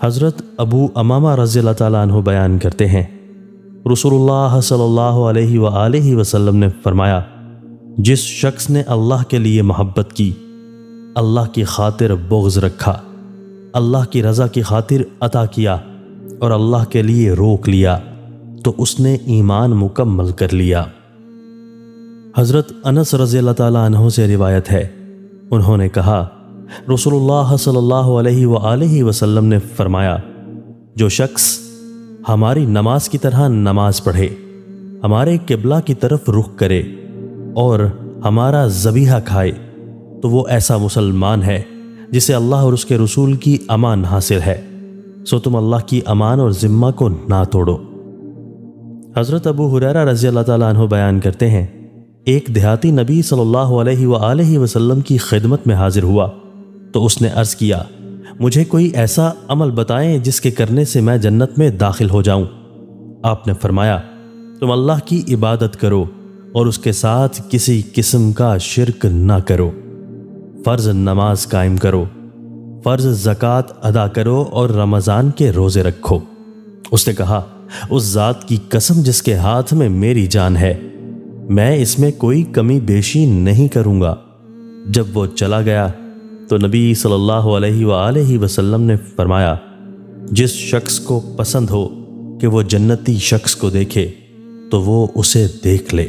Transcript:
حضرت ابو امامہ رضی اللہ تعالیٰ عنہ بیان کرتے ہیں، رسول اللہ صلی اللہ علیہ وآلہ وسلم نے فرمایا، جس شخص نے اللہ کے لیے محبت کی، اللہ کی خاطر بغض رکھا، اللہ کی رضا کی خاطر عطا کیا اور اللہ کے لیے روک لیا، تو اس نے ایمان مکمل کر لیا۔ حضرت انس رضی اللہ تعالیٰ عنہ سے روایت ہے، انہوں نے کہا، رسول اللہ صلی اللہ علیہ وآلہ وسلم نے فرمایا، جو شخص ہماری نماز کی طرح نماز پڑھے، ہمارے قبلہ کی طرف رخ کرے اور ہمارا ذبیحہ کھائے، تو وہ ایسا مسلمان ہے جسے اللہ اور اس کے رسول کی امان حاصل ہے، سو تم اللہ کی امان اور ذمہ کو نہ توڑو۔ حضرت ابو ہریرہ رضی اللہ تعالیٰ عنہ بیان کرتے ہیں، ایک دیہاتی نبی صلی اللہ علیہ وآلہ وسلم کی خدمت میں حاضر ہوا تو اس نے عرض کیا، مجھے کوئی ایسا عمل بتائیں جس کے کرنے سے میں جنت میں داخل ہو جاؤں۔ آپ نے فرمایا، تم اللہ کی عبادت کرو اور اس کے ساتھ کسی قسم کا شرک نہ کرو، فرض نماز قائم کرو، فرض زکوٰۃ ادا کرو اور رمضان کے روزے رکھو۔ اس نے کہا، اس ذات کی قسم جس کے ہاتھ میں میری جان ہے، میں اس میں کوئی کمی بیشی نہیں کروں گا۔ جب وہ چلا گیا تو نبی صلی اللہ علیہ وآلہ وسلم نے فرمایا، جس شخص کو پسند ہو کہ وہ جنتی شخص کو دیکھے تو وہ اسے دیکھ لے۔